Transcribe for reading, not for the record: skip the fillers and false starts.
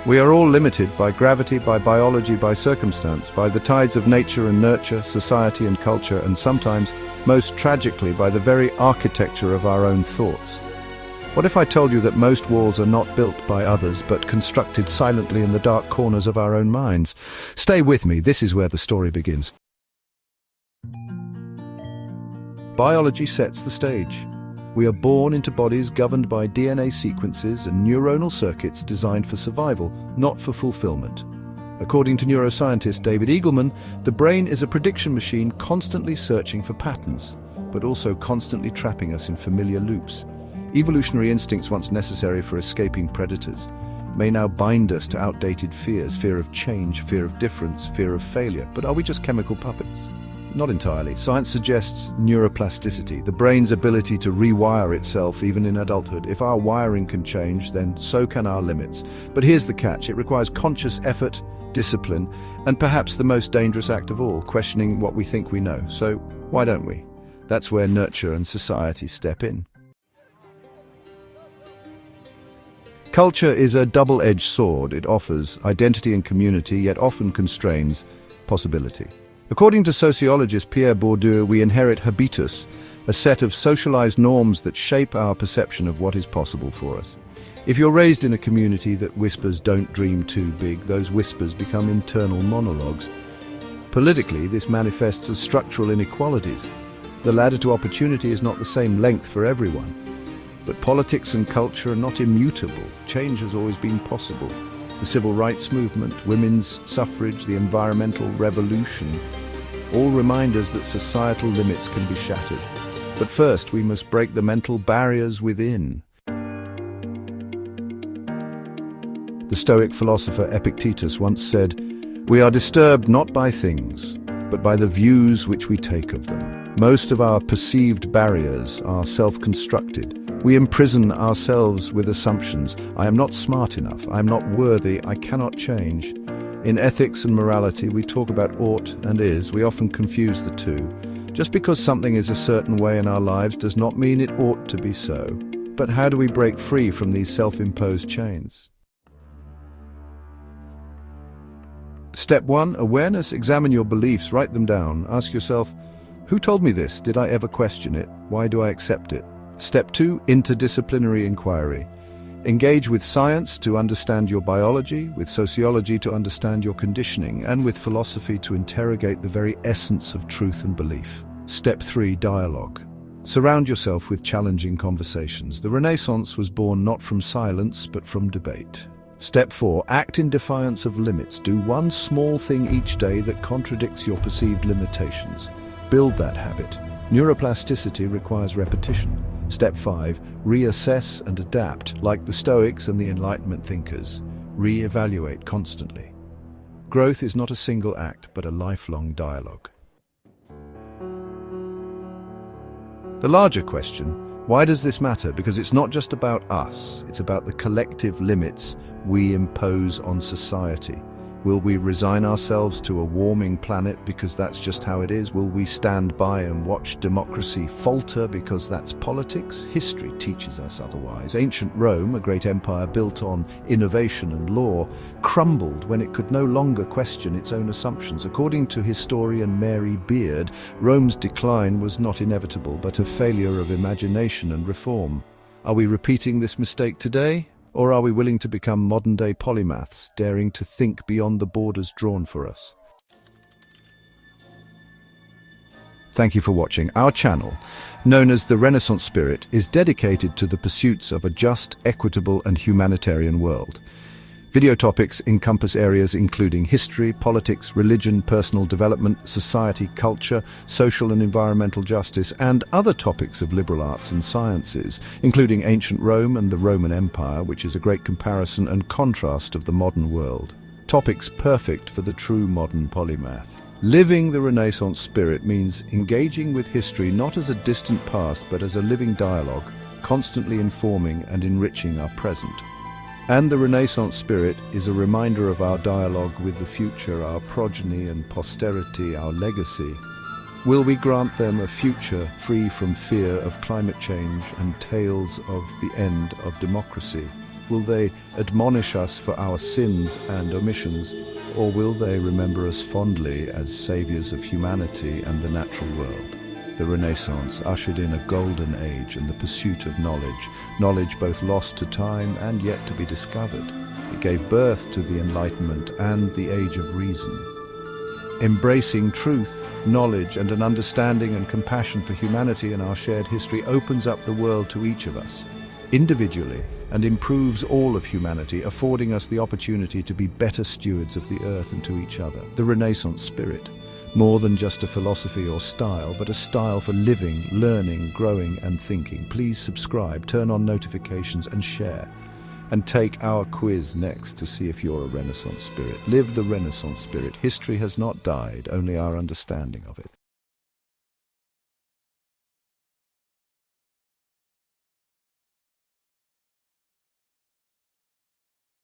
We are all limited by gravity, by biology, by circumstance, by the tides of nature and nurture, society and culture, and sometimes, most tragically, by the very architecture of our own thoughts. What if I told you that most walls are not built by others, but constructed silently in the dark corners of our own minds? Stay with me, this is where the story begins. Biology sets the stage. We are born into bodies governed by DNA sequences and neuronal circuits designed for survival, not for fulfillment. According to neuroscientist David Eagleman, the brain is a prediction machine constantly searching for patterns, but also constantly trapping us in familiar loops. Evolutionary instincts once necessary for escaping predators may now bind us to outdated fears, fear of change, fear of difference, fear of failure. But are we just chemical puppets? Not entirely. Science suggests neuroplasticity, the brain's ability to rewire itself even in adulthood. If our wiring can change, then so can our limits. But here's the catch. It requires conscious effort, discipline, and perhaps the most dangerous act of all, questioning what we think we know. So why don't we? That's where nurture and society step in. Culture is a double-edged sword. It offers identity and community, yet often constrains possibility. According to sociologist Pierre Bourdieu, we inherit habitus, a set of socialized norms that shape our perception of what is possible for us. If you're raised in a community that whispers "don't dream too big," those whispers become internal monologues. Politically, this manifests as structural inequalities. The ladder to opportunity is not the same length for everyone. But politics and culture are not immutable. Change has always been possible. The civil rights movement, women's suffrage, the environmental revolution, all remind us that societal limits can be shattered. But first, we must break the mental barriers within. The Stoic philosopher Epictetus once said, "We are disturbed not by things, but by the views which we take of them." Most of our perceived barriers are self-constructed. We imprison ourselves with assumptions. I am not smart enough. I am not worthy. I cannot change. In ethics and morality, we talk about ought and is. We often confuse the two. Just because something is a certain way in our lives does not mean it ought to be so. But how do we break free from these self-imposed chains? Step 1, awareness. Examine your beliefs. Write them down. Ask yourself, who told me this? Did I ever question it? Why do I accept it? Step 2, interdisciplinary inquiry. Engage with science to understand your biology, with sociology to understand your conditioning, and with philosophy to interrogate the very essence of truth and belief. Step 3, dialogue. Surround yourself with challenging conversations. The Renaissance was born not from silence, but from debate. Step 4, act in defiance of limits. Do one small thing each day that contradicts your perceived limitations. Build that habit. Neuroplasticity requires repetition. Step 5, reassess and adapt. Like the Stoics and the Enlightenment thinkers, re-evaluate constantly. Growth is not a single act, but a lifelong dialogue. The larger question, why does this matter? Because it's not just about us, it's about the collective limits we impose on society. Will we resign ourselves to a warming planet because that's just how it is? Will we stand by and watch democracy falter because that's politics? History teaches us otherwise. Ancient Rome, a great empire built on innovation and law, crumbled when it could no longer question its own assumptions. According to historian Mary Beard, Rome's decline was not inevitable, but a failure of imagination and reform. Are we repeating this mistake today? Or are we willing to become modern-day polymaths, daring to think beyond the borders drawn for us? Thank you for watching. Our channel, known as the Renaissance Spirit, is dedicated to the pursuits of a just, equitable, and humanitarian world. Video topics encompass areas including history, politics, religion, personal development, society, culture, social and environmental justice, and other topics of liberal arts and sciences, including ancient Rome and the Roman Empire, which is a great comparison and contrast of the modern world. Topics perfect for the true modern polymath. Living the Renaissance spirit means engaging with history not as a distant past, but as a living dialogue, constantly informing and enriching our present. And the Renaissance spirit is a reminder of our dialogue with the future, our progeny and posterity, our legacy. Will we grant them a future free from fear of climate change and tales of the end of democracy? Will they admonish us for our sins and omissions, or will they remember us fondly as saviors of humanity and the natural world? The Renaissance ushered in a golden age and the pursuit of knowledge both lost to time and yet to be discovered. It gave birth to the Enlightenment and the Age of Reason. Embracing truth, knowledge, and an understanding and compassion for humanity and our shared history opens up the world to each of us, individually, and improves all of humanity, affording us the opportunity to be better stewards of the earth and to each other. The Renaissance spirit, more than just a philosophy or style, but a style for living, learning, growing, and thinking. Please subscribe, turn on notifications, and share. And take our quiz next to see if you're a Renaissance spirit. Live the Renaissance spirit. History has not died, only our understanding of it.